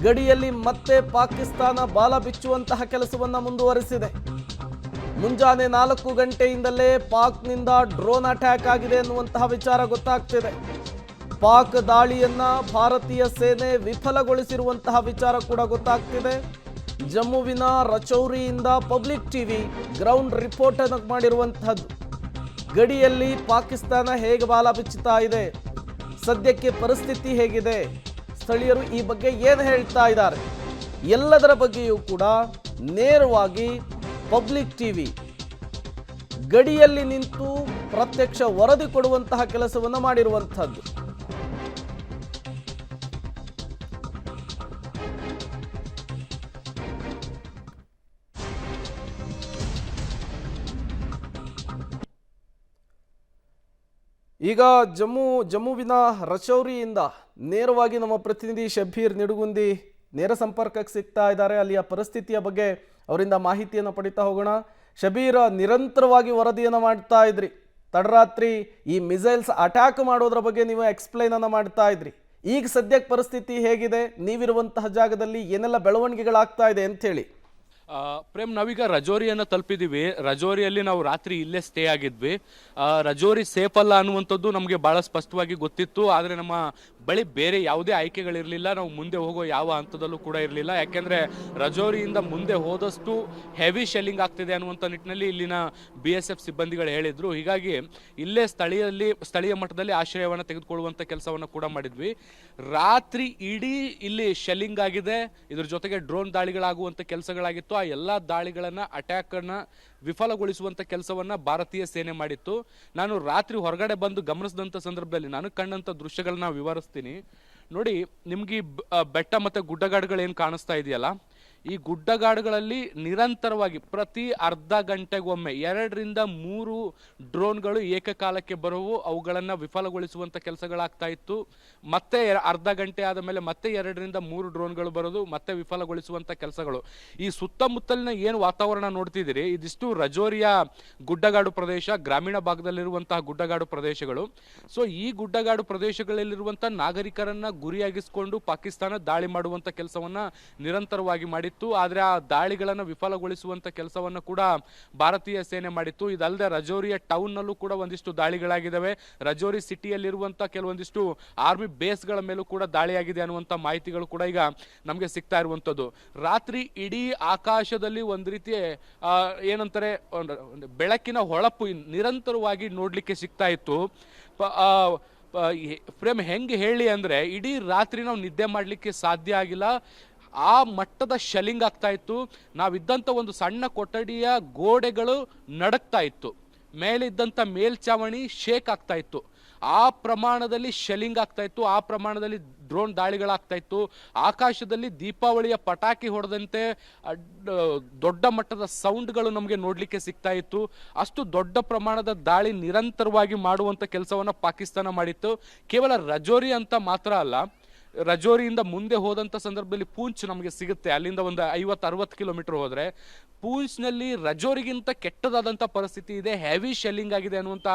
ಗಡಿಯಲ್ಲಿ ಮತ್ತೆ ಪಾಕಿಸ್ತಾನ ಬಾಲ ಬಿಚ್ಚುವಂತಹ ಕೆಲಸವನ್ನ ಮುಂದುವರಿಸಿದೆ. ಮುಂಜಾನೆ 4 ಗಂಟೆಯಿಂದಲೇ ಪಾಕ್ನಿಂದ ಡ್ರೋನ್ ಅಟ್ಯಾಕ್ ಆಗಿದೆ ಎನ್ನುವಂತಹ ವಿಚಾರ ಗೊತ್ತಾಗ್ತಿದೆ. ಪಾಕ್ ದಾಳಿಯನ್ನ ಭಾರತೀಯ ಸೇನೆ ವಿಫಲಗೊಳಿಸಿರುವಂತಹ ವಿಚಾರ ಕೂಡ ಗೊತ್ತಾಗ್ತಿದೆ. ಜಮ್ಮುವಿನ ರಚೌರಿಯಿಂದ ಪಬ್ಲಿಕ್ ಟಿವಿ ಗ್ರೌಂಡ್ ರಿಪೋರ್ಟ್ ಅನ್ನು ಮಾಡಿರುವಂತಹದ್ದು. ಗಡಿಯಲ್ಲಿ ಪಾಕಿಸ್ತಾನ ಹೇಗೆ ಬಾಲ ಬಿಚ್ಚುತ್ತಾ ಇದೆ, ಸದ್ಯಕ್ಕೆ ಪರಿಸ್ಥಿತಿ ಹೇಗಿದೆ, ಸ್ಥಳೀಯರು ಈ ಬಗ್ಗೆ ಏನು ಹೇಳ್ತಾ ಇದ್ದಾರೆ, ಎಲ್ಲದರ ಬಗ್ಗೆಯೂ ಕೂಡ ನೇರವಾಗಿ ಪಬ್ಲಿಕ್ ಟಿವಿ ಗಡಿಯಲ್ಲಿ ನಿಂತು ಪ್ರತ್ಯಕ್ಷ ವರದಿ ಕೊಡುವಂತಹ ಕೆಲಸವನ್ನು ಮಾಡಿರುವಂತಹದ್ದು. ಈಗ ಜಮ್ಮುವಿನ ರಚೌರಿಯಿಂದ ನೇರವಾಗಿ ನಮ್ಮ ಪ್ರತಿನಿಧಿ ಶಬೀರ್ ನಿಡುಗುಂದಿ ನೇರ ಸಂಪರ್ಕಕ್ಕೆ ಸಿಗ್ತಾ ಇದ್ದಾರೆ. ಅಲ್ಲಿಯ ಪರಿಸ್ಥಿತಿಯ ಬಗ್ಗೆ ಅವರಿಂದ ಮಾಹಿತಿಯನ್ನು ಪಡಿತಾ ಹೋಗೋಣ. ಶಬೀರ್, ನಿರಂತರವಾಗಿ ವರದಿಯನ್ನು ಮಾಡ್ತಾ ಇದ್ರಿ, ತಡರಾತ್ರಿ ಈ ಮಿಸೈಲ್ಸ್ ಅಟ್ಯಾಕ್ ಮಾಡೋದ್ರ ಬಗ್ಗೆ ನೀವು ಎಕ್ಸ್ಪ್ಲೈನ್ ಅನ್ನು ಮಾಡ್ತಾ ಇದ್ರಿ. ಈಗ ಸದ್ಯಕ್ಕೆ ಪರಿಸ್ಥಿತಿ ಹೇಗಿದೆ, ನೀವಿರುವಂತಹ ಜಾಗದಲ್ಲಿ ಏನೆಲ್ಲ ಬೆಳವಣಿಗೆಗಳಾಗ್ತಾ ಇದೆ ಅಂತ ಹೇಳಿ. ಪ್ರೇಮ್, ನಾವೀಗ ರಜೋರಿಯನ್ನು ತಲುಪಿದ್ದೀವಿ. ರಜೋರಿಯಲ್ಲಿ ನಾವು ರಾತ್ರಿ ಇಲ್ಲೇ ಸ್ಟೇ ಆಗಿದ್ವಿ. ರಜೋರಿ ಸೇಫ್ ಅಲ್ಲ ಅನ್ನುವಂಥದ್ದು ನಮಗೆ ಭಾಳ ಸ್ಪಷ್ಟವಾಗಿ ಗೊತ್ತಿತ್ತು. ಆದರೆ ನಮ್ಮ ಬಳಿ ಬೇರೆ ಯಾವುದೇ ಆಯ್ಕೆಗಳಿರಲಿಲ್ಲ. ನಾವು ಮುಂದೆ ಹೋಗೋ ಯಾವ ಹಂತದಲ್ಲೂ ಕೂಡ ಇರಲಿಲ್ಲ. ಯಾಕೆಂದರೆ ರಜೋರಿಯಿಂದ ಮುಂದೆ ಹೋದಷ್ಟು ಹೆವಿ ಶೆಲ್ಲಿಂಗ್ ಆಗ್ತಿದೆ ಅನ್ನುವಂಥ ನಿಟ್ಟಿನಲ್ಲಿ ಇಲ್ಲಿನ BSF ಸಿಬ್ಬಂದಿಗಳು ಹೇಳಿದರು. ಹೀಗಾಗಿ ಇಲ್ಲೇ ಸ್ಥಳೀಯ ಮಟ್ಟದಲ್ಲಿ ಆಶ್ರಯವನ್ನು ತೆಗೆದುಕೊಳ್ಳುವಂಥ ಕೆಲಸವನ್ನು ಕೂಡ ಮಾಡಿದ್ವಿ. ರಾತ್ರಿ ಇಡೀ ಇಲ್ಲಿ ಶೆಲ್ಲಿಂಗ್ ಆಗಿದೆ. ಇದ್ರ ಜೊತೆಗೆ ಡ್ರೋನ್ ದಾಳಿಗಳಾಗುವಂಥ ಕೆಲಸಗಳಾಗಿತ್ತು. ಆ ಎಲ್ಲ ದಾಳಿಗಳನ್ನು ಅಟ್ಯಾಕನ್ನು ವಿಫಲಗೊಳಿಸುವಂಥ ಕೆಲಸವನ್ನು ಭಾರತೀಯ ಸೇನೆ ಮಾಡಿತ್ತು. ನಾನು ರಾತ್ರಿ ಹೊರಗಡೆ ಬಂದು ಗಮನಿಸಿದಂಥ ಸಂದರ್ಭದಲ್ಲಿ ನಾನು ಕಂಡಂಥ ದೃಶ್ಯಗಳನ್ನ ವಿವರಿಸ್ತೀನಿ ನೋಡಿ. ನಿಮ್ಗೆ ಬೆಟ್ಟ ಮತ್ತು ಗುಡ್ಡಗಾಡುಗಳು ಏನು ಕಾಣಿಸ್ತಾ ಇದೆಯಲ್ಲ, ಈ ಗುಡ್ಡಗಾಡುಗಳಲ್ಲಿ ನಿರಂತರವಾಗಿ ಪ್ರತಿ ಅರ್ಧ ಗಂಟೆಗೊಮ್ಮೆ 2 ರಿಂದ 3 ಡ್ರೋನ್ಗಳು ಏಕಕಾಲಕ್ಕೆ ಬರುವು. ಅವುಗಳನ್ನು ವಿಫಲಗೊಳಿಸುವಂಥ ಕೆಲಸಗಳಾಗ್ತಾ ಇತ್ತು. ಮತ್ತೆ ಅರ್ಧ ಗಂಟೆ ಆದ ಮೇಲೆ ಮತ್ತೆ 2 ರಿಂದ 3 ಡ್ರೋನ್ಗಳು ಬರೋದು, ಮತ್ತೆ ವಿಫಲಗೊಳಿಸುವಂಥ ಕೆಲಸಗಳು. ಈ ಸುತ್ತಮುತ್ತಲಿನ ಏನು ವಾತಾವರಣ ನೋಡ್ತಿದ್ದೀರಿ, ಇದಿಷ್ಟು ರಜೋರಿಯ ಗುಡ್ಡಗಾಡು ಪ್ರದೇಶ, ಗ್ರಾಮೀಣ ಭಾಗದಲ್ಲಿರುವಂತಹ ಗುಡ್ಡಗಾಡು ಪ್ರದೇಶಗಳು. ಸೊ ಈ ಗುಡ್ಡಗಾಡು ಪ್ರದೇಶಗಳಲ್ಲಿರುವಂಥ ನಾಗರಿಕರನ್ನ ಗುರಿಯಾಗಿಸಿಕೊಂಡು ಪಾಕಿಸ್ತಾನ ದಾಳಿ ಮಾಡುವಂಥ ಕೆಲಸವನ್ನ ನಿರಂತರವಾಗಿ ಮಾಡಿತ್ತು. ಆದರೆ ಆ ದಾಳಿಗಳನ್ನು ವಿಫಲಗೊಳಿಸುವಂತ ಕೆಲಸವನ್ನು ಕೂಡ ಭಾರತೀಯ ಸೇನೆ ಮಾಡಿತ್ತು. ಇದಲ್ಲದೆ ರಜೌರಿಯ ಟೌನ್ ನಲ್ಲೂ ಕೂಡ ಒಂದಿಷ್ಟು ದಾಳಿಗಳಾಗಿದ್ದಾವೆ. ರಜೌರಿ ಸಿಟಿಯಲ್ಲಿರುವಂತ ಕೆಲವೊಂದಿಷ್ಟು ಆರ್ಮಿ ಬೇಸ್ಗಳ ಮೇಲೂ ಕೂಡ ದಾಳಿಯಾಗಿದೆ ಅನ್ನುವಂಥ ಮಾಹಿತಿಗಳು ಕೂಡ ಈಗ ನಮಗೆ ಸಿಗ್ತಾ ಇರುವಂಥದ್ದು. ರಾತ್ರಿ ಇಡೀ ಆಕಾಶದಲ್ಲಿ ಒಂದು ರೀತಿ ಏನಂತಾರೆ, ಬೆಳಕಿನ ಹೊಳಪು ನಿರಂತರವಾಗಿ ನೋಡ್ಲಿಕ್ಕೆ ಸಿಗ್ತಾ ಇತ್ತು. ಪ್ರೇಮ್, ಹೆಂಗೆ ಹೇಳಿ ಅಂದ್ರೆ ಇಡೀ ರಾತ್ರಿ ನಾವು ನಿದ್ದೆ ಮಾಡಲಿಕ್ಕೆ ಸಾಧ್ಯ ಆಗಿಲ್ಲ. ಆ ಮಟ್ಟದ ಶೆಲ್ಲಿಂಗ್ ಆಗ್ತಾ ಇತ್ತು. ನಾವಿದ್ದಂಥ ಒಂದು ಸಣ್ಣ ಕೊಠಡಿಯ ಗೋಡೆಗಳು ನಡಕ್ತಾ ಇತ್ತು. ಮೇಲಿದ್ದಂಥ ಮೇಲ್ಚಾವಣಿ ಶೇಕ್ ಆಗ್ತಾ ಇತ್ತು. ಆ ಪ್ರಮಾಣದಲ್ಲಿ ಶೆಲ್ಲಿಂಗ್ ಆಗ್ತಾ ಇತ್ತು. ಆ ಪ್ರಮಾಣದಲ್ಲಿ ಡ್ರೋನ್ ದಾಳಿಗಳಾಗ್ತಾ ಇತ್ತು. ಆಕಾಶದಲ್ಲಿ ದೀಪಾವಳಿಯ ಪಟಾಕಿ ಹೊಡೆದಂತೆ ದೊಡ್ಡ ಮಟ್ಟದ ಸೌಂಡ್ಗಳು ನಮಗೆ ನೋಡಲಿಕ್ಕೆ ಸಿಗ್ತಾ ಇತ್ತು. ಅಷ್ಟು ದೊಡ್ಡ ಪ್ರಮಾಣದ ದಾಳಿ ನಿರಂತರವಾಗಿ ಮಾಡುವಂಥ ಕೆಲಸವನ್ನು ಪಾಕಿಸ್ತಾನ ಮಾಡಿತ್ತು. ಕೇವಲ ರಜೋರಿ ಅಂತ ಮಾತ್ರ ಅಲ್ಲ, ರಜೋರಿಯಿಂದ ಮುಂದೆ ಹೋದಂಥ ಸಂದರ್ಭದಲ್ಲಿ ಪೂಂಚ್ ನಮಗೆ ಸಿಗುತ್ತೆ. ಅಲ್ಲಿಂದ ಒಂದು 50-60 ಕಿಲೋಮೀಟರ್ ಹೋದರೆ ಪೂಂಚ್ನಲ್ಲಿ ರಜೋರಿಗಿಂತ ಕೆಟ್ಟದಾದಂಥ ಪರಿಸ್ಥಿತಿ ಇದೆ. ಹೆವಿ ಶೆಲ್ಲಿಂಗ್ ಆಗಿದೆ ಅನ್ನುವಂಥ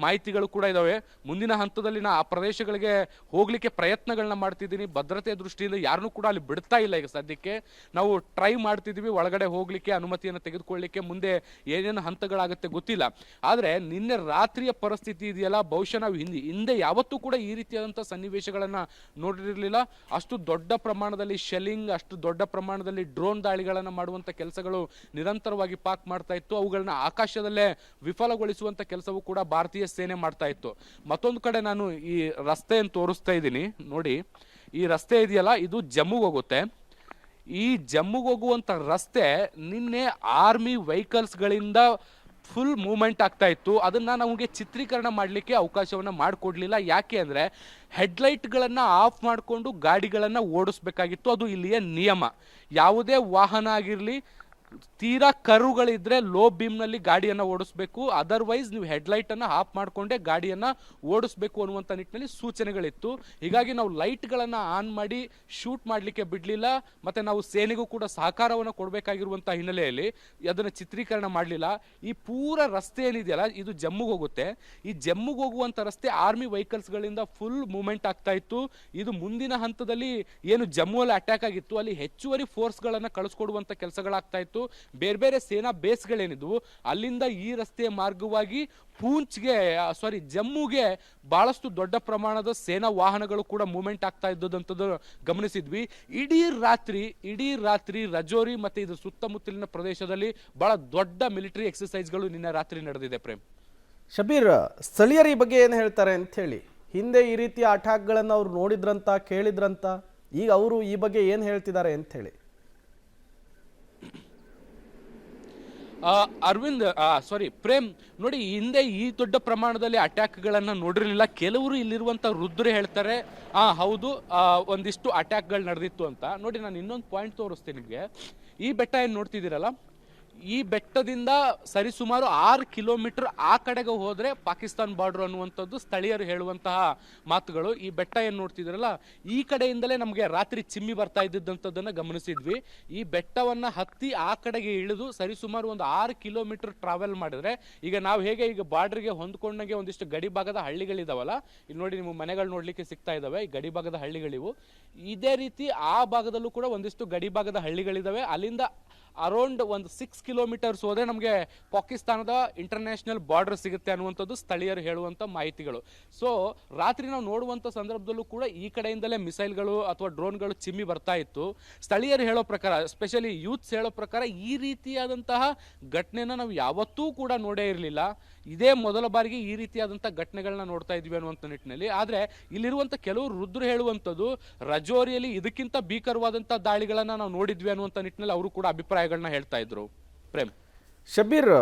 ಮಾಹಿತಿಗಳು ಕೂಡ ಇದ್ದಾವೆ. ಮುಂದಿನ ಹಂತದಲ್ಲಿ ಆ ಪ್ರದೇಶಗಳಿಗೆ ಹೋಗಲಿಕ್ಕೆ ಪ್ರಯತ್ನಗಳನ್ನ ಮಾಡ್ತಿದ್ದೀನಿ. ಭದ್ರತೆ ದೃಷ್ಟಿಯಿಂದ ಯಾರನ್ನೂ ಕೂಡ ಅಲ್ಲಿ ಬಿಡ್ತಾ ಇಲ್ಲ. ಈಗ ಸದ್ಯಕ್ಕೆ ನಾವು ಟ್ರೈ ಮಾಡ್ತಿದ್ದೀವಿ ಒಳಗಡೆ ಹೋಗಲಿಕ್ಕೆ, ಅನುಮತಿಯನ್ನು ತೆಗೆದುಕೊಳ್ಳಲಿಕ್ಕೆ. ಮುಂದೆ ಏನೇನು ಹಂತಗಳಾಗುತ್ತೆ ಗೊತ್ತಿಲ್ಲ. ಆದರೆ ನಿನ್ನೆ ರಾತ್ರಿಯ ಪರಿಸ್ಥಿತಿ ಇದೆಯಲ್ಲ, ಬಹುಶಃ ನಾವು ಹಿಂದೆ ಯಾವತ್ತೂ ಕೂಡ ಈ ರೀತಿಯಾದಂಥ ಸನ್ನಿವೇಶಗಳನ್ನು ನೋಡಿರಲಿಲ್ಲ. ಅಷ್ಟು ದೊಡ್ಡ ಪ್ರಮಾಣದಲ್ಲಿ ಶೆಲ್ಲಿಂಗ್, ಅಷ್ಟು ದೊಡ್ಡ ಪ್ರಮಾಣದಲ್ಲಿ ಡ್ರೋನ್ ದಾಳಿಗಳನ್ನು ಮಾಡುವಂಥ ಕೆಲಸಗಳು ನಿರಂತರವಾಗಿ ಪಾಕ್ ಮಾಡ್ತಾ ಇತ್ತು. ಅವುಗಳನ್ನ ಆಕಾಶದಲ್ಲೇ ವಿಫಲಗೊಳಿಸುವಂತ ಕೆಲಸವೂ ಕೂಡ ಭಾರತೀಯ ಸೇನೆ ಮಾಡ್ತಾ ಇತ್ತು. ಮತ್ತೊಂದು ಕಡೆ ನಾನು ಈ ರಸ್ತೆಯನ್ನು ತೋರಿಸ್ತಾ ಇದ್ದೀನಿ ನೋಡಿ. ಈ ರಸ್ತೆ ಇದೆಯಲ್ಲ, ಇದು ಜಮ್ಮುಗೆ ಹೋಗುತ್ತೆ. ಈ ಜಮ್ಮುಗೆ ಹೋಗುವಂತ ರಸ್ತೆ ನಿನ್ನೆ ಆರ್ಮಿ ವೆಹಿಕಲ್ಸ್ಗಳಿಂದ ಫುಲ್ ಮೂವ್ಮೆಂಟ್ ಆಗ್ತಾ ಇತ್ತು. ಅದನ್ನು ನಮಗೆ ಚಿತ್ರೀಕರಣ ಮಾಡಲಿಕ್ಕೆ ಅವಕಾಶವನ್ನು ಮಾಡಿಕೊಡ್ಲಿಲ್ಲ. ಯಾಕೆ ಅಂದರೆ ಹೆಡ್ಲೈಟ್ಗಳನ್ನು ಆಫ್ ಮಾಡಿಕೊಂಡು ಗಾಡಿಗಳನ್ನು ಓಡಿಸ್ಬೇಕಾಗಿತ್ತು. ಅದು ಇಲ್ಲಿಯ ನಿಯಮ. ಯಾವುದೇ ವಾಹನ ಆಗಿರಲಿ ತೀರಾ ಕರುಗಳಿದ್ರೆ ಲೋ ಬೀಮ್ನಲ್ಲಿ ಗಾಡಿಯನ್ನು ಓಡಿಸ್ಬೇಕು, ಅದರ್ವೈಸ್ ನೀವು ಹೆಡ್ಲೈಟನ್ನು ಆಫ್ ಮಾಡಿಕೊಂಡೇ ಗಾಡಿಯನ್ನು ಓಡಿಸ್ಬೇಕು ಅನ್ನುವಂಥ ನಿಟ್ಟಿನಲ್ಲಿ ಸೂಚನೆಗಳಿತ್ತು. ಹೀಗಾಗಿ ನಾವು ಲೈಟ್ಗಳನ್ನು ಆನ್ ಮಾಡಿ ಶೂಟ್ ಮಾಡಲಿಕ್ಕೆ ಬಿಡಲಿಲ್ಲ, ಮತ್ತು ನಾವು ಸೇನೆಗೂ ಕೂಡ ಸಹಕಾರವನ್ನು ಕೊಡಬೇಕಾಗಿರುವಂಥ ಹಿನ್ನೆಲೆಯಲ್ಲಿ ಅದನ್ನು ಚಿತ್ರೀಕರಣ ಮಾಡಲಿಲ್ಲ. ಈ ಪೂರ ರಸ್ತೆ ಏನಿದೆಯಲ್ಲ ಇದು ಜಮ್ಮುಗೆ ಹೋಗುತ್ತೆ. ಈ ಜಮ್ಮುಗೆ ಹೋಗುವಂಥ ರಸ್ತೆ ಆರ್ಮಿ ವೆಹಿಕಲ್ಸ್ಗಳಿಂದ ಫುಲ್ ಮೂವ್ಮೆಂಟ್ ಆಗ್ತಾ ಇತ್ತು. ಇದು ಮುಂದಿನ ಹಂತದಲ್ಲಿ ಏನು ಜಮ್ಮುವಲ್ಲಿ ಅಟ್ಯಾಕ್ ಆಗಿತ್ತು ಅಲ್ಲಿ ಹೆಚ್ಚುವರಿ ಫೋರ್ಸ್ಗಳನ್ನು ಕಳಿಸ್ಕೊಡುವಂಥ ಕೆಲಸಗಳಾಗ್ತಾ ಇತ್ತು. ಬೇರೆ ಬೇರೆ ಸೇನಾ ಬೇಸ್ಗಳೇನಿದ್ವು ಅಲ್ಲಿಂದ ಈ ರಸ್ತೆಯ ಮಾರ್ಗವಾಗಿ ಜಮ್ಮುಗೆ ಬಹಳಷ್ಟು ದೊಡ್ಡ ಪ್ರಮಾಣದ ಸೇನಾ ವಾಹನಗಳು ಕೂಡ ಮೂವ್ಮೆಂಟ್ ಆಗ್ತಾ ಇದ್ದದಂಥದ್ದು ಗಮನಿಸಿದ್ವಿ. ಇಡೀ ರಾತ್ರಿ ರಜೌರಿ ಮತ್ತೆ ಇದು ಸುತ್ತಮುತ್ತಲಿನ ಪ್ರದೇಶದಲ್ಲಿ ಬಹಳ ದೊಡ್ಡ ಮಿಲಿಟರಿ ಎಕ್ಸರ್ಸೈಸ್ಗಳು ನಿನ್ನೆ ರಾತ್ರಿ ನಡೆದಿದೆ. ಪ್ರೇಮ್, ಶಬೀರ್, ಸ್ಥಳೀಯರ ಈ ಬಗ್ಗೆ ಏನು ಹೇಳ್ತಾರೆ ಅಂತ ಹೇಳಿ, ಹಿಂದೆ ಈ ರೀತಿಯ ಅಟ್ಯಾಕ್ಗಳನ್ನು ಅವ್ರು ನೋಡಿದ್ರಂತ, ಕೇಳಿದ್ರಂತ, ಈಗ ಅವರು ಈ ಬಗ್ಗೆ ಏನು ಹೇಳ್ತಿದ್ದಾರೆ ಅಂತ ಹೇಳಿ. ಪ್ರೇಮ್ ನೋಡಿ, ಹಿಂದೆ ಈ ದೊಡ್ಡ ಪ್ರಮಾಣದಲ್ಲಿ ಅಟ್ಯಾಕ್ಗಳನ್ನು ನೋಡಿರಲಿಲ್ಲ. ಕೆಲವರು ಇಲ್ಲಿರುವಂಥ ವೃದ್ಧರು ಹೇಳ್ತಾರೆ ಹೌದು ಒಂದಿಷ್ಟು ಅಟ್ಯಾಕ್ಗಳು ನಡೆದಿತ್ತು ಅಂತ. ನೋಡಿ, ನಾನು ಇನ್ನೊಂದು ಪಾಯಿಂಟ್ ತೋರಿಸ್ತೀನಿ ನಿಮಗೆ. ಈ ಬೆಟ್ಟ ಏನು ನೋಡ್ತಿದ್ದೀರಲ್ಲ, ಈ ಬೆಟ್ಟದಿಂದ ಸರಿಸುಮಾರು 6 ಕಿಲೋಮೀಟರ್ ಆ ಕಡೆಗೆ ಹೋದರೆ ಪಾಕಿಸ್ತಾನ್ ಬಾರ್ಡರ್ ಅನ್ನುವಂಥದ್ದು ಸ್ಥಳೀಯರು ಹೇಳುವಂತಹ ಮಾತುಗಳು. ಈ ಬೆಟ್ಟ ಏನು ನೋಡ್ತಿದ್ರಲ್ಲ, ಈ ಕಡೆಯಿಂದಲೇ ನಮಗೆ ರಾತ್ರಿ ಚಿಮ್ಮಿ ಬರ್ತಾ ಇದ್ದಿದ್ದಂಥದ್ದನ್ನು ಗಮನಿಸಿದ್ವಿ. ಈ ಬೆಟ್ಟವನ್ನು ಹತ್ತಿ ಆ ಕಡೆಗೆ ಇಳಿದು ಸರಿಸುಮಾರು ಒಂದು 6 ಕಿಲೋಮೀಟರ್ ಟ್ರಾವೆಲ್ ಮಾಡಿದ್ರೆ, ಈಗ ನಾವು ಹೇಗೆ ಈಗ ಬಾರ್ಡ್ರಿಗೆ ಹೊಂದ್ಕೊಂಡಂಗೆ ಒಂದಿಷ್ಟು ಗಡಿ ಭಾಗದ ಹಳ್ಳಿಗಳಿದಾವಲ್ಲ, ಇಲ್ಲಿ ನೋಡಿ ನಿಮ್ಮ ಮನೆಗಳು ನೋಡ್ಲಿಕ್ಕೆ ಸಿಗ್ತಾ ಇದಾವೆ, ಈ ಗಡಿ ಭಾಗದ ಹಳ್ಳಿಗಳಿವು. ಇದೇ ರೀತಿ ಆ ಭಾಗದಲ್ಲೂ ಕೂಡ ಒಂದಿಷ್ಟು ಗಡಿ ಭಾಗದ ಹಳ್ಳಿಗಳಿದಾವೆ. ಅಲ್ಲಿಂದ ಅರೌಂಡ್ ಒಂದು 6 ಕಿಲೋಮೀಟರ್ಸ್ ಹೋದರೆ ನಮಗೆ ಪಾಕಿಸ್ತಾನದ ಇಂಟರ್ನ್ಯಾಷನಲ್ ಬಾರ್ಡರ್ ಸಿಗುತ್ತೆ ಅನ್ನುವಂಥದ್ದು ಸ್ಥಳೀಯರು ಹೇಳುವಂಥ ಮಾಹಿತಿಗಳು. ಸೊ ರಾತ್ರಿ ನಾವು ನೋಡುವಂಥ ಸಂದರ್ಭದಲ್ಲೂ ಕೂಡ ಈ ಕಡೆಯಿಂದಲೇ ಮಿಸೈಲ್ಗಳು ಅಥವಾ ಡ್ರೋನ್ಗಳು ಚಿಮ್ಮಿ ಬರ್ತಾ ಇತ್ತು. ಸ್ಥಳೀಯರು ಹೇಳೋ ಪ್ರಕಾರ, ಎಸ್ಪೆಷಲಿ ಯೂತ್ಸ್ ಹೇಳೋ ಪ್ರಕಾರ, ಈ ರೀತಿಯಾದಂತಹ ಘಟನೆನ ನಾವು ಯಾವತ್ತೂ ಕೂಡ ನೋಡೇ ಇರಲಿಲ್ಲ. ಇದೇ ಮೊದಲ ಬಾರಿಗೆ ಈ ರೀತಿಯಾದಂಥ ಘಟನೆಗಳನ್ನ ನೋಡ್ತಾ ಇದ್ವಿ ಅನ್ನುವಂಥ ನಿಟ್ಟಿನಲ್ಲಿ. ಆದರೆ ಇಲ್ಲಿರುವಂಥ ಕೆಲವರು ವೃದ್ಧರು ಹೇಳುವಂಥದ್ದು ರಜೌರಿಯಲ್ಲಿ ಇದಕ್ಕಿಂತ ಭೀಕರವಾದಂಥ ದಾಳಿಗಳನ್ನು ನಾವು ನೋಡಿದ್ವಿ ಅನ್ನುವಂಥ ನಿಟ್ಟಿನಲ್ಲಿ ಅವರು ಕೂಡ ಅಭಿಪ್ರಾಯಗಳನ್ನ ಹೇಳ್ತಾ ಇದ್ರು. ಪ್ರೇಮ್, ಶಬೀರ್,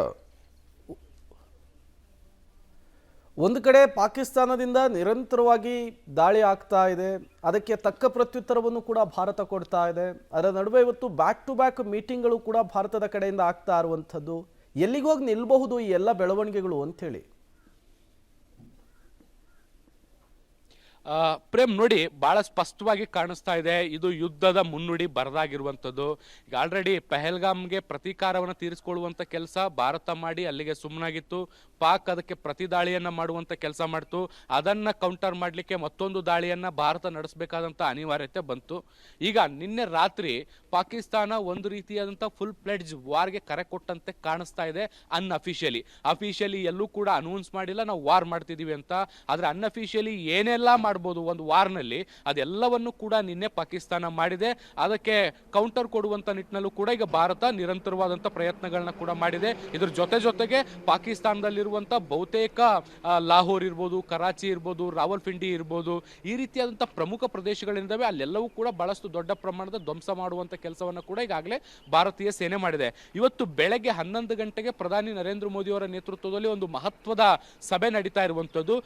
ಒಂದು ಕಡೆ ಪಾಕಿಸ್ತಾನದಿಂದ ನಿರಂತರವಾಗಿ ದಾಳಿ ಆಗ್ತಾ ಇದೆ, ಅದಕ್ಕೆ ತಕ್ಕ ಪ್ರತ್ಯುತ್ತರವನ್ನು ಕೂಡ ಭಾರತ ಕೊಡ್ತಾ ಇದೆ. ಅದರ ನಡುವೆ ಇವತ್ತು ಬ್ಯಾಕ್ ಟು ಬ್ಯಾಕ್ ಮೀಟಿಂಗ್ಗಳು ಕೂಡ ಭಾರತದ ಕಡೆಯಿಂದ ಆಗ್ತಾ ಇರುವಂಥದ್ದು. ಎಲ್ಲಿಗೋಗಿ ನಿಲ್ಲಬಹುದು ಈ ಎಲ್ಲ ಬೆಳವಣಿಗೆಗಳು ಅಂಥೇಳಿ? ಪ್ರೇಮ್ ನೋಡಿ, ಬಹಳ ಸ್ಪಷ್ಟವಾಗಿ ಕಾಣಿಸ್ತಾ ಇದೆ ಇದು ಯುದ್ಧದ ಮುನ್ನುಡಿ ಬರದಾಗಿರುವಂಥದ್ದು. ಈಗ ಆಲ್ರೆಡಿ ಪಹಲ್ಗಾಮ್ಗೆ ಪ್ರತೀಕಾರವನ್ನು ತೀರಿಸಿಕೊಳ್ಳುವಂಥ ಕೆಲಸ ಭಾರತ ಮಾಡಿ ಅಲ್ಲಿಗೆ ಸುಮ್ಮನಾಗಿತ್ತು. ಪಾಕ್ ಅದಕ್ಕೆ ಪ್ರತಿ ದಾಳಿಯನ್ನು ಮಾಡುವಂಥ ಕೆಲಸ ಮಾಡ್ತು. ಅದನ್ನು ಕೌಂಟರ್ ಮಾಡಲಿಕ್ಕೆ ಮತ್ತೊಂದು ದಾಳಿಯನ್ನು ಭಾರತ ನಡೆಸಬೇಕಾದಂಥ ಅನಿವಾರ್ಯತೆ ಬಂತು. ಈಗ ನಿನ್ನೆ ರಾತ್ರಿ ಪಾಕಿಸ್ತಾನ ಒಂದು ರೀತಿಯಾದಂಥ ಫುಲ್ ಪ್ಲೆಡ್ಜ್ ವಾರ್ಗೆ ಕರೆ ಕೊಟ್ಟಂತೆ ಕಾಣಿಸ್ತಾ ಇದೆ. ಅಫಿಷಿಯಲಿ ಎಲ್ಲೂ ಕೂಡ ಅನೌನ್ಸ್ ಮಾಡಿಲ್ಲ ನಾವು ವಾರ್ ಮಾಡ್ತಿದ್ದೀವಿ ಅಂತ. ಆದರೆ ಅನ್ಅಫಿಷಿಯಲಿ ಏನೆಲ್ಲ ಮಾಡ್ಬೋದು ಒಂದು ವಾರ್ನಲ್ಲಿ, ಅದೆಲ್ಲವನ್ನು ಕೂಡ ನಿನ್ನೆ ಪಾಕಿಸ್ತಾನ ಮಾಡಿದೆ. ಅದಕ್ಕೆ ಕೌಂಟರ್ ಕೊಡುವಂತ ನಿಟ್ಟಿನಲ್ಲೂ ಕೂಡ ಈಗ ಭಾರತ ನಿರಂತರವಾದಂಥ ಪ್ರಯತ್ನಗಳನ್ನ ಕೂಡ ಮಾಡಿದೆ. ಇದ್ರ ಜೊತೆಗೆ ಪಾಕಿಸ್ತಾನದಲ್ಲಿರುವಂಥ ಬಹುತೇಕ ಲಾಹೋರ್ ಇರ್ಬೋದು, ಕರಾಚಿ ಇರ್ಬೋದು, ರಾವಲ್ಪಿಂಡಿ ಇರ್ಬೋದು, ಈ ರೀತಿಯಾದಂಥ ಪ್ರಮುಖ ಪ್ರದೇಶಗಳಿದ್ದಾವೆ, ಅಲ್ಲೆಲ್ಲವೂ ಕೂಡ ಬಹಳಷ್ಟು ದೊಡ್ಡ ಪ್ರಮಾಣದ ಧ್ವಂಸ ಮಾಡುವಂಥ ಕೆಲಸವನ್ನು ಕೂಡ ಈಗಾಗಲೇ ಭಾರತೀಯ ಸೇನೆ ಮಾಡಿದೆ. ಇವತ್ತು ಬೆಳಗ್ಗೆ 11 ಗಂಟೆಗೆ ಪ್ರಧಾನಿ ನರೇಂದ್ರ ಮೋದಿ ಅವರ ನೇತೃತ್ವದಲ್ಲಿ ಒಂದು ಮಹತ್ವದ ಸಭೆ ನಡೀತಾ ಇರುವಂಥದ್ದು.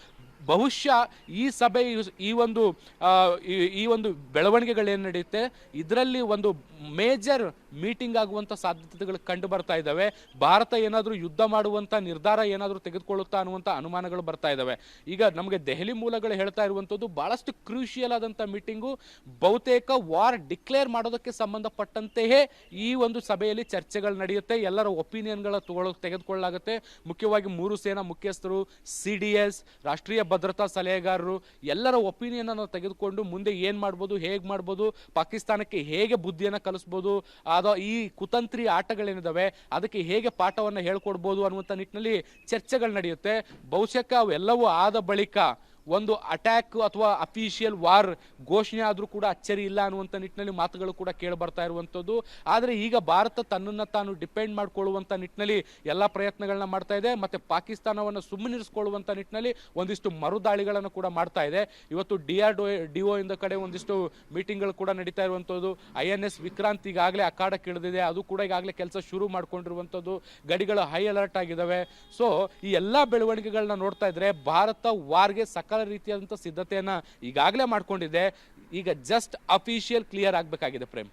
ಬಹುಶಃ ಈ ಸಭೆ ಈ ಒಂದು ಬೆಳವಣಿಗೆಗಳೇನು ನಡೆಯುತ್ತೆ ಇದರಲ್ಲಿ ಒಂದು ಮೇಜರ್ ಮೀಟಿಂಗ್ ಆಗುವಂಥ ಸಾಧ್ಯತೆಗಳು ಕಂಡು ಬರ್ತಾ ಇದ್ದಾವೆ. ಭಾರತ ಏನಾದರೂ ಯುದ್ಧ ಮಾಡುವಂಥ ನಿರ್ಧಾರ ಏನಾದರೂ ತೆಗೆದುಕೊಳ್ಳುತ್ತಾ ಅನ್ನುವಂಥ ಅನುಮಾನಗಳು ಬರ್ತಾ ಇದ್ದಾವೆ. ಈಗ ನಮಗೆ ದೆಹಲಿ ಮೂಲಗಳು ಹೇಳ್ತಾ ಇರುವಂಥದ್ದು ಬಹಳಷ್ಟು ಕ್ರೂಷಿಯಲ್ ಆದಂಥ ಮೀಟಿಂಗು, ಬಹುತೇಕ ವಾರ್ ಡಿಕ್ಲೇರ್ ಮಾಡೋದಕ್ಕೆ ಸಂಬಂಧಪಟ್ಟಂತೆಯೇ ಈ ಒಂದು ಸಭೆಯಲ್ಲಿ ಚರ್ಚೆಗಳು ನಡೆಯುತ್ತೆ. ಎಲ್ಲರ ಒಪಿನಿಯನ್ಗಳ ತೆಗೆದುಕೊಳ್ಳಲಾಗುತ್ತೆ. ಮುಖ್ಯವಾಗಿ 3 ಸೇನಾ ಮುಖ್ಯಸ್ಥರು, CDS, ರಾಷ್ಟ್ರೀಯ ಭದ್ರತಾ ಸಲಹೆಗಾರರು, ಎಲ್ಲರ ಒಪಿನಿಯನ್ ಅನ್ನು ತೆಗೆದುಕೊಂಡು ಮುಂದೆ ಏನ್ ಮಾಡ್ಬೋದು, ಹೇಗೆ ಮಾಡ್ಬೋದು, ಪಾಕಿಸ್ತಾನಕ್ಕೆ ಹೇಗೆ ಬುದ್ಧಿಯನ್ನು ಕಲಿಸ್ಬೋದು, ಈ ಕುತಂತ್ರಿ ಆಟಗಳೇನಿದಾವೆ ಅದಕ್ಕೆ ಹೇಗೆ ಪಾಠವನ್ನು ಹೇಳ್ಕೊಡ್ಬೋದು ಅನ್ನುವಂಥ ನಿಟ್ಟಿನಲ್ಲಿ ಚರ್ಚೆಗಳು ನಡೆಯುತ್ತೆ. ಬಹುಶಃ ಅವೆಲ್ಲವೂ ಆದ ಬಳಿಕ ಒಂದು ಅಟ್ಯಾಕ್ ಅಥವಾ ಅಫಿಷಿಯಲ್ ವಾರ್ ಘೋಷಣೆ ಆದರೂ ಕೂಡ ಅಚ್ಚರಿ ಇಲ್ಲ ಅನ್ನುವಂಥ ನಿಟ್ಟಿನಲ್ಲಿ ಮಾತುಗಳು ಕೂಡ ಕೇಳಿ ಬರ್ತಾ ಇರುವಂಥದ್ದು. ಆದರೆ ಈಗ ಭಾರತ ತನ್ನನ್ನು ತಾನು ಡಿಪೆಂಡ್ ಮಾಡಿಕೊಳ್ಳುವಂಥ ನಿಟ್ಟಿನಲ್ಲಿ ಎಲ್ಲ ಪ್ರಯತ್ನಗಳನ್ನ ಮಾಡ್ತಾ ಇದೆ. ಮತ್ತು ಪಾಕಿಸ್ತಾನವನ್ನು ಸುಮ್ಮನಿರಿಸಿಕೊಳ್ಳುವಂಥ ನಿಟ್ಟಿನಲ್ಲಿ ಒಂದಿಷ್ಟು ಮರುದಾಳಿಗಳನ್ನು ಕೂಡ ಮಾಡ್ತಾ ಇದೆ. ಇವತ್ತು DRDO ಇಂದ ಕಡೆ ಒಂದಿಷ್ಟು ಮೀಟಿಂಗ್ಗಳು ಕೂಡ ನಡೀತಾ ಇರುವಂಥದ್ದು. INS ವಿಕ್ರಾಂತ್ ಈಗಾಗಲೇ ಅಖಾಡಕ್ಕೆ ಇಳಿದಿದೆ, ಅದು ಕೂಡ ಈಗಾಗಲೇ ಕೆಲಸ ಶುರು ಮಾಡ್ಕೊಂಡಿರುವಂಥದ್ದು. ಗಡಿಗಳು ಹೈ ಅಲರ್ಟ್ ಆಗಿದ್ದಾವೆ. ಸೊ ಈ ಎಲ್ಲ ಬೆಳವಣಿಗೆಗಳನ್ನ ನೋಡ್ತಾ ಇದ್ರೆ ಭಾರತ ವಾರ್ಗೆ ಸಕಲ ರೀತಿಯಾದಂಥ ಸಿದ್ಧತೆಯನ್ನ ಈಗಾಗಲೇ ಮಾಡ್ಕೊಂಡಿದೆ. ಈಗ ಜಸ್ಟ್ ಅಫಿಷಿಯಲ್ ಕ್ಲಿಯರ್ ಆಗಬೇಕಾಗಿದೆ. ಪ್ರೇಮ್,